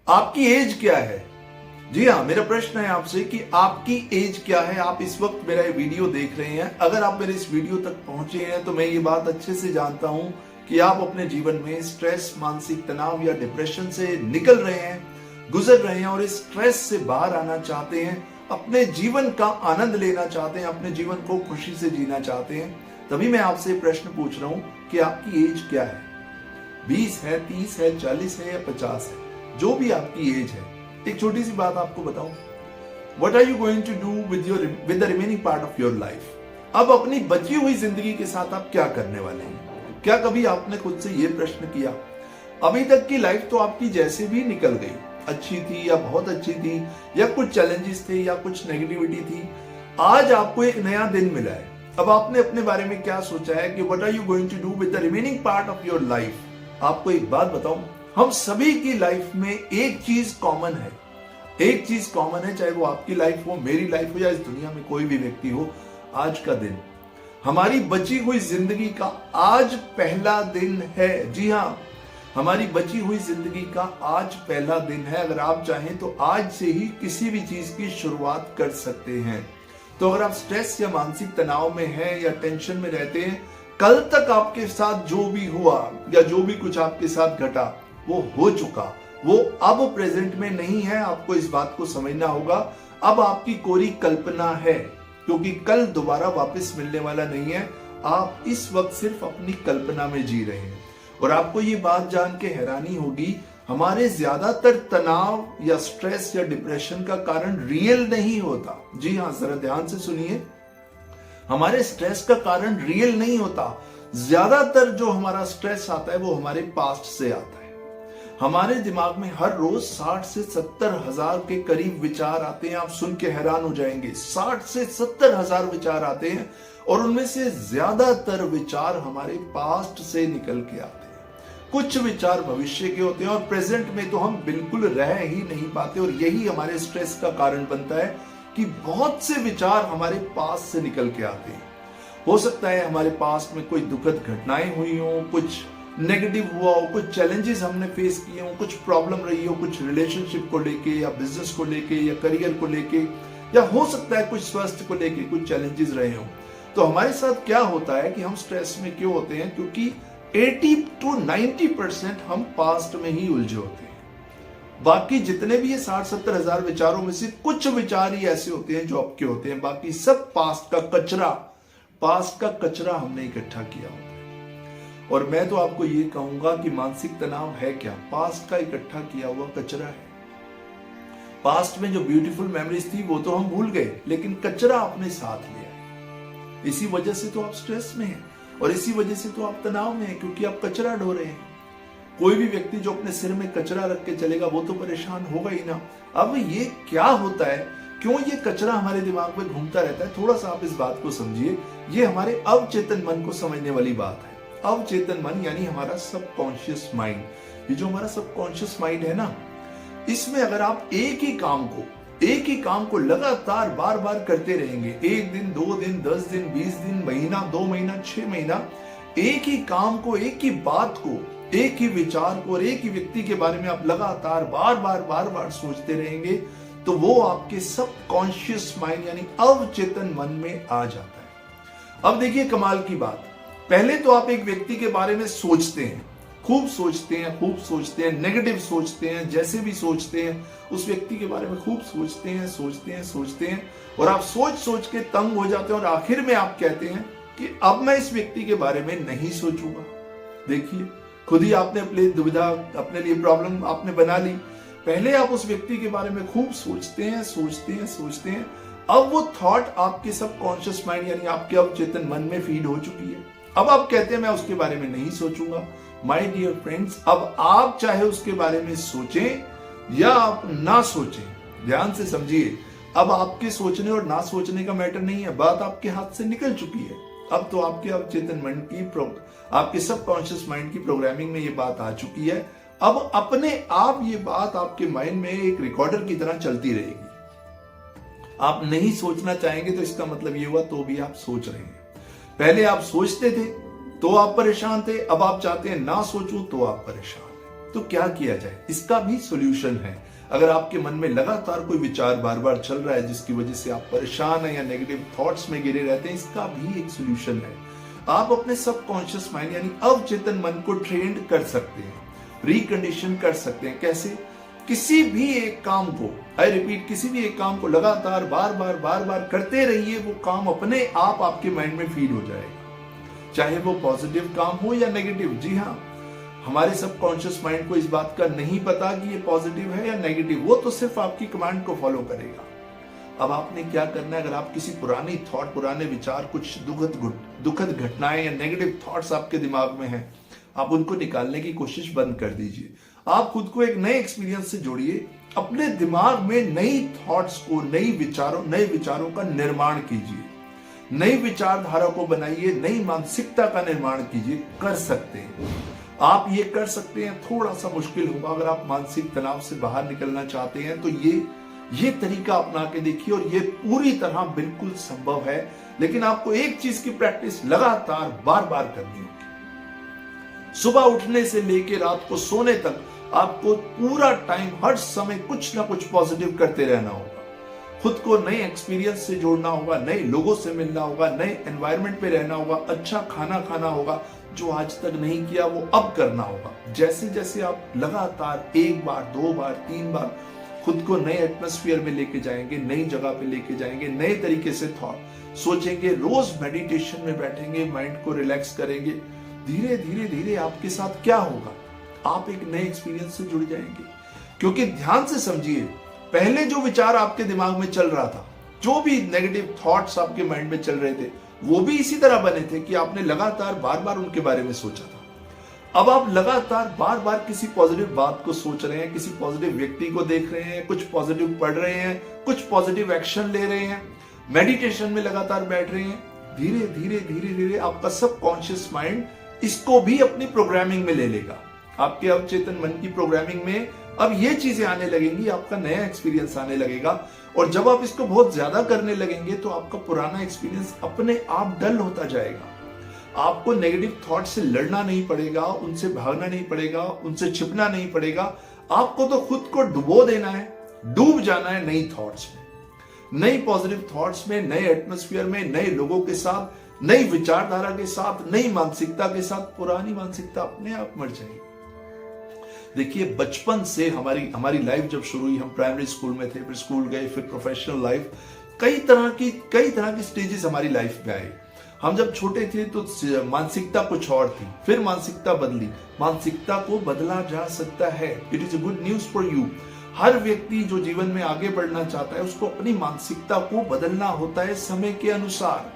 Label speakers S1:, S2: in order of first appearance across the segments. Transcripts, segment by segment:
S1: आपकी एज क्या है? जी हाँ, मेरा प्रश्न है आपसे कि आपकी एज क्या है? आप इस वक्त मेरा ये वीडियो देख रहे हैं। अगर आप मेरे इस वीडियो तक पहुंचे हैं तो मैं ये बात अच्छे से जानता हूं कि आप अपने जीवन में स्ट्रेस, मानसिक तनाव या डिप्रेशन से निकल रहे हैं, गुजर रहे हैं और इस स्ट्रेस से बाहर आना चाहते हैं, अपने जीवन का आनंद लेना चाहते हैं, अपने जीवन को खुशी से जीना चाहते हैं। तभी मैं आपसे प्रश्न पूछ रहा हूं कि आपकी एज क्या है? 20 है, 30 है, 40 है या 50 है? जो भी आपकी एज है, एक छोटी सी बात आपको बताऊं, What are you going to do with the remaining part of your life? अब अपनी बची हुई जिंदगी के साथ आप क्या करने वाले हैं? क्या कभी आपने खुद से ये प्रश्न किया? अभी तक की लाइफ तो आपकी जैसे भी निकल गई, अच्छी थी या बहुत अच्छी थी, या कुछ चैलेंजेस थे या कुछ नेगेटिविटी थी। आज आपको एक नया दिन मिला है। अब आपने अपने बारे में क्या सोचा है कि What are you going to do with the remaining part of your life? आपको एक बात बताऊं, हम सभी की लाइफ में एक चीज कॉमन है। एक चीज कॉमन है, चाहे वो आपकी लाइफ हो, मेरी लाइफ हो या इस दुनिया में कोई भी व्यक्ति हो। आज का दिन, हमारी बची हुई जिंदगी का आज पहला दिन है। जी हाँ, हमारी बची हुई जिंदगी का आज पहला दिन है। अगर आप चाहें तो आज से ही किसी भी चीज की शुरुआत कर सकते हैं। तो अगर आप स्ट्रेस या मानसिक तनाव में हैं या टेंशन में रहते हैं, कल तक आपके साथ जो भी हुआ या जो भी कुछ आपके साथ घटा वो हो चुका, वो अब प्रेजेंट में नहीं है। आपको इस बात को समझना होगा। अब आपकी कोरी कल्पना है, क्योंकि कल दोबारा वापस मिलने वाला नहीं है। आप इस वक्त सिर्फ अपनी कल्पना में जी रहे हैं। और आपको ये बात जान के हैरानी होगी, हमारे ज्यादातर तनाव या स्ट्रेस या डिप्रेशन का कारण रियल नहीं होता। जी हाँ, जरा ध्यान से सुनिए, हमारे स्ट्रेस का कारण रियल नहीं होता। ज्यादातर जो हमारा स्ट्रेस आता है वो हमारे पास्ट से आता है। हमारे दिमाग में हर रोज 60 से 70 हजार के करीब विचार आते हैं। आप सुन के हैरान हो जाएंगे, 60 से 70 हजार विचार आते हैं और उनमें से ज्यादातर विचार हमारे पास्ट से निकल के आते हैं। कुछ विचार भविष्य के होते हैं और प्रेजेंट में तो हम बिल्कुल रह ही नहीं पाते। और यही हमारे स्ट्रेस का कारण बनता है कि बहुत से विचार हमारे पास से निकल के आते हैं। हो सकता है हमारे पास में कोई दुखद घटनाएं हुई हो, कुछ नेगेटिव हुआ हो, कुछ चैलेंजेस हमने फेस किए हो, कुछ प्रॉब्लम रही हो, कुछ रिलेशनशिप को लेके या बिजनेस को लेके या करियर को लेके, या हो सकता है कुछ स्वास्थ्य को लेके कुछ चैलेंजेस रहे हो। तो हमारे साथ क्या होता है कि हम स्ट्रेस में क्यों होते हैं? क्योंकि 80 to 90% हम पास्ट में ही उलझे होते हैं। बाकी जितने भी ये 60-70 हजार विचारों में से कुछ विचार ही ऐसे होते हैं जो आपके होते हैं। बाकी सब पास्ट का कचरा हमने इकट्ठा किया होता है। और मैं तो आपको ये कहूंगा कि मानसिक तनाव है क्या? पास्ट का इकट्ठा किया हुआ कचरा है। पास्ट में जो ब्यूटीफुल मेमोरीज थी वो तो हम भूल गए, लेकिन कचरा अपने साथ लिया है। इसी वजह से तो आप स्ट्रेस में हैं और इसी वजह से तो आप तनाव में हैं, क्योंकि आप कचरा ढो रहे हैं। कोई भी व्यक्ति जो अपने सिर में कचरा रख के चलेगा वो तो परेशान होगा ही ना। अब ये क्या होता है, क्यों ये कचरा हमारे दिमाग में घूमता रहता है? थोड़ा सा आप इस बात को समझिए। ये हमारे अवचेतन मन को समझने वाली बात है। अवचेतन मन यानी हमारा सबकॉन्शियस माइंड। ये जो हमारा सबकॉन्शियस माइंड है ना, इसमें अगर आप एक ही काम को लगातार बार बार करते रहेंगे, 1 दिन, 2 दिन, 10 दिन, 20 दिन, महीना, 2 महीना, 6 महीना, एक ही काम को, एक ही बात को, एक ही विचार को और एक ही व्यक्ति के बारे में आप लगातार बार बार सोचते रहेंगे, तो वो आपके सबकॉन्शियस माइंड यानी अवचेतन मन में आ जाता है। अब देखिए कमाल की बात, पहले तो आप एक व्यक्ति के बारे में सोचते हैं, खूब सोचते हैं, नेगेटिव सोचते हैं, जैसे भी सोचते हैं उस व्यक्ति के बारे में खूब सोचते हैं और आप सोच के तंग हो जाते हैं और आखिर में आप कहते हैं कि अब मैं इस व्यक्ति के बारे में नहीं सोचूंगा। देखिए, खुद ही आपने अपनी दुविधा, अपने लिए प्रॉब्लम आपने बना ली। पहले आप उस व्यक्ति के बारे में खूब सोचते हैं। अब वो थॉट आपके सबकॉन्शियस माइंड यानी आपके अवचेतन मन में फीड हो चुकी है। अब आप कहते हैं मैं उसके बारे में नहीं सोचूंगा। माय डियर फ्रेंड्स, अब आप चाहे उसके बारे में सोचें या आप ना सोचें, ध्यान से समझिए, अब आपके सोचने और ना सोचने का मैटर नहीं है। बात आपके हाथ से निकल चुकी है। अब तो आपके अवचेतन मन की, आपके सबकॉन्शियस माइंड की प्रोग्रामिंग में ये बात आ चुकी है। अब अपने आप ये बात आपके माइंड में एक रिकॉर्डर की तरह चलती रहेगी। आप नहीं सोचना चाहेंगे तो इसका मतलब ये हुआ तो भी आप सोच रहे हैं। पहले आप सोचते थे तो आप परेशान थे, अब आप चाहते हैं ना सोचूं तो आप परेशान हैं। तो क्या किया जाए, इसका भी सॉल्यूशन है। अगर आपके मन में लगातार कोई विचार बार बार चल रहा है जिसकी वजह से आप परेशान हैं या नेगेटिव थॉट्स में गिरे रहते हैं, इसका भी एक सॉल्यूशन है। आप अपने सबकॉन्शियस माइंड यानी अवचेतन मन को ट्रेंड कर सकते हैं, रिकंडीशन कर सकते हैं। कैसे? किसी भी एक काम को, आई रिपीट, किसी भी एक काम को लगातार बार बार करते रहिए, वो काम अपने आप आपके माइंड में फीड हो जाएगा, चाहे वो पॉजिटिव काम हो या नेगेटिव। जी हाँ, हमारे सबकॉन्शियस माइंड को इस बात का नहीं पता कि ये पॉजिटिव है या नेगेटिव, वो तो सिर्फ आपकी कमांड को फॉलो करेगा। अब आपने क्या करना है, अगर आप किसी पुरानी थॉट, पुराने विचार, कुछ दुखद घटनाएं या नेगेटिव थॉट्स आपके दिमाग में हैं, आप उनको निकालने की कोशिश बंद कर दीजिए। आप खुद को एक नए एक्सपीरियंस से जोड़िए, अपने दिमाग में नई थॉट्स को, नए विचारों का निर्माण कीजिए, नई विचारधारा को बनाइए, नई मानसिकता का निर्माण कीजिए। कर सकते हैं आप, ये कर सकते हैं। थोड़ा सा मुश्किल होगा, अगर आप मानसिक तनाव से बाहर निकलना चाहते हैं तो ये तरीका अपना के देखिए, और ये पूरी तरह बिल्कुल संभव है। लेकिन आपको एक चीज की प्रैक्टिस लगातार बार करनी होगी। सुबह उठने से लेकर रात को सोने तक आपको पूरा टाइम, हर समय कुछ ना कुछ पॉजिटिव करते रहना होगा। खुद को नए एक्सपीरियंस से जोड़ना होगा, नए लोगों से मिलना होगा, नए एनवायरनमेंट पे रहना होगा, अच्छा खाना खाना होगा, जो आज तक नहीं किया वो अब करना होगा। जैसे जैसे आप लगातार 1 बार, 2 बार, 3 बार खुद को नए एटमॉस्फेयर में लेके जाएंगे, नई जगह पे लेके जाएंगे, नए तरीके से थॉट सोचेंगे, रोज मेडिटेशन में बैठेंगे, माइंड को रिलैक्स करेंगे, धीरे धीरे आपके साथ क्या होगा, आप एक नए एक्सपीरियंस से जुड़ जाएंगे। क्योंकि ध्यान से समझिए, पहले जो विचार आपके दिमाग में चल रहा था, जो भी नेगेटिव थॉट्स आपके माइंड में चल रहे थे, वो भी इसी तरह बने थे कि आपने लगातार बार उनके बारे में सोचा था। अब आप लगातार बार किसी पॉजिटिव बात को सोच रहे हैं, किसी पॉजिटिव व्यक्ति को देख रहे हैं, कुछ पॉजिटिव पढ़ रहे हैं, कुछ पॉजिटिव एक्शन ले रहे हैं, मेडिटेशन में लगातार बैठ रहे हैं। धीरे धीरे आपका सबकॉन्शियस माइंड इसको भी अपनी प्रोग्रामिंग में ले लेगा। आपके अवचेतन मन की प्रोग्रामिंग में अब ये चीजें आने लगेंगी, आपका नया एक्सपीरियंस आने लगेगा। और जब आप इसको बहुत ज्यादा करने लगेंगे तो आपका पुराना एक्सपीरियंस अपने आप डल होता जाएगा। आपको नेगेटिव थॉट से लड़ना नहीं पड़ेगा, उनसे भागना नहीं पड़ेगा, उनसे छिपना नहीं पड़ेगा। आपको तो खुद को डुबो देना है, डूब जाना है नई थॉट्स में, नई पॉजिटिव थॉट्स में, नए एटमॉस्फेयर में, नए लोगों के साथ, नई विचारधारा के साथ, नई मानसिकता के साथ। पुरानी मानसिकता अपने आप मर जाएगी। देखिए, बचपन से हमारी लाइफ जब शुरू हुई, हम प्राइमरी स्कूल में थे, फिर स्कूल गए, फिर प्रोफेशनल लाइफ, कई तरह की स्टेजेस हमारी लाइफ में आए। हम जब छोटे थे तो मानसिकता कुछ और थी, फिर मानसिकता बदली। मानसिकता को बदला जा सकता है। It is a good news for you. हर व्यक्ति जो जीवन में आगे बढ़ना चाहता है, उसको अपनी मानसिकता को बदलना होता है समय के अनुसार।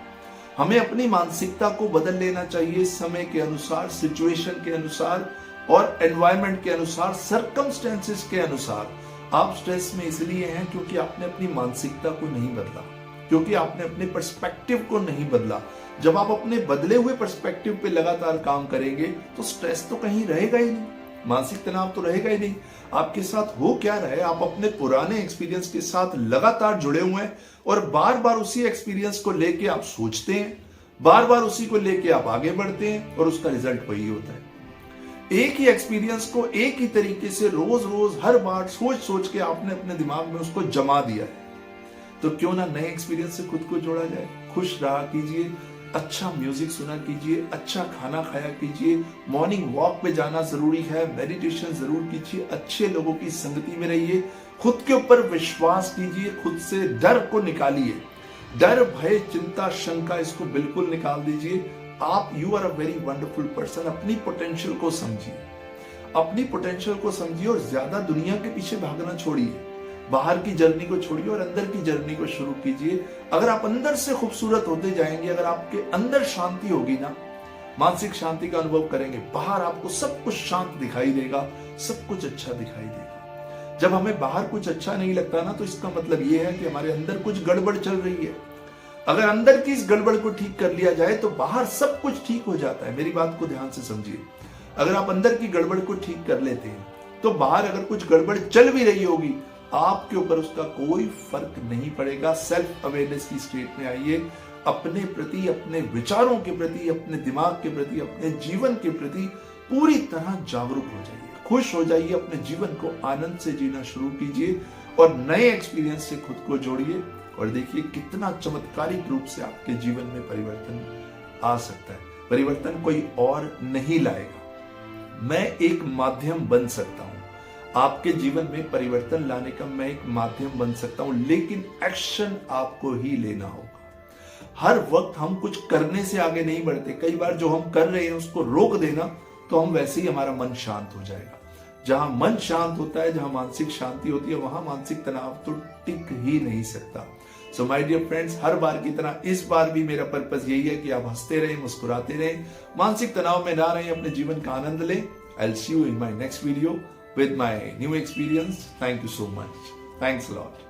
S1: हमें अपनी मानसिकता को बदल लेना चाहिए समय के अनुसार, सिचुएशन के अनुसार और एनवायरनमेंट के अनुसार, सर्कमस्टेंसेस के अनुसार। आप स्ट्रेस में इसलिए हैं क्योंकि आपने अपनी मानसिकता को नहीं बदला, क्योंकि आपने अपने पर्सपेक्टिव को नहीं बदला। जब आप अपने बदले हुए पर्सपेक्टिव पे लगातार काम करेंगे तो स्ट्रेस तो कहीं रहेगा ही नहीं, मानसिक तनाव तो रहेगा ही नहीं। आपके साथ हो क्या रहा है, आप अपने पुराने एक्सपीरियंस के साथ लगातार जुड़े हुए हैं और बार उसी एक्सपीरियंस को लेके आप सोचते हैं, बार उसी को लेके आप आगे बढ़ते हैं और उसका रिजल्ट वही होता है। एक ही एक्सपीरियंस को एक ही तरीके से रोज हर बार सोच के आपने अपने दिमाग में उसको जमा दिया है, तो क्यों ना नए एक्सपीरियंस से खुद को जोड़ा जाए। खुश रहा कीजिए, अच्छा म्यूजिक सुना कीजिए, अच्छा खाना खाया कीजिए, मॉर्निंग वॉक पे जाना जरूरी है, मेडिटेशन जरूर कीजिए, अच्छे लोगों की संगति में रहिए, खुद के ऊपर विश्वास कीजिए, खुद से डर को निकालिए। डर, भय, चिंता, शंका, इसको बिल्कुल निकाल दीजिए। आप you are a very wonderful person. अपनी पोटेंशियल को समझिए, अपनी पोटेंशियल को समझिए और ज्यादा दुनिया के पीछे भागना छोड़िए। बाहर की जर्नी को छोड़िए और अंदर की जर्नी को शुरू कीजिए। अगर आप अंदर से खूबसूरत होते जाएंगे, अगर आपके अंदर शांति होगी ना, मानसिक शांति का अनुभव करेंगे, बाहर आपको सब कुछ शांत दिखाई देगा, सब कुछ अच्छा दिखाई देगा। जब हमें बाहर कुछ अच्छा नहीं लगता ना, तो इसका मतलब यह है कि हमारे अंदर कुछ गड़बड़ चल रही है। अगर अंदर की इस गड़बड़ को ठीक कर लिया जाए तो बाहर सब कुछ ठीक हो जाता है। मेरी बात को ध्यान से समझिए। अगर आप अंदर की गड़बड़ को ठीक कर लेते हैं तो बाहर अगर कुछ गड़बड़ चल भी रही होगी, आपके ऊपर उसका कोई फर्क नहीं पड़ेगा। सेल्फ अवेयरनेस की स्टेट में आइए, अपने प्रति, अपने विचारों के प्रति, अपने दिमाग के प्रति, अपने जीवन के प्रति पूरी तरह जागरूक हो जाइए। खुश हो जाइए, अपने जीवन को आनंद से जीना शुरू कीजिए और नए एक्सपीरियंस से खुद को जोड़िए और देखिए कितना चमत्कारिक रूप से आपके जीवन में परिवर्तन आ सकता है। परिवर्तन कोई और नहीं लाएगा, मैं एक माध्यम बन सकता हूं। आपके जीवन में परिवर्तन लाने का मैं एक माध्यम बन सकता हूं, लेकिन एक्शन आपको ही लेना होगा। हर वक्त हम कुछ करने से आगे नहीं बढ़ते। कई बार जो हम कर रहे हैं उसको रोक देना तो हम वैसे ही हमारा मन शांत हो जाएगा। जहां मन शांत होता है, जहां मानसिक शांति होती है, वहां मानसिक तनाव तो टिक ही नहीं सकता। सो माय डियर फ्रेंड्स, हर बार की तरह इस बार भी मेरा पर्पस यही है कि आप हंसते रहें, मुस्कुराते रहें, मानसिक तनाव में ना रहें, अपने जीवन का आनंद लें। I will see you in my next video with my new experience. Thank you so much. Thanks a lot.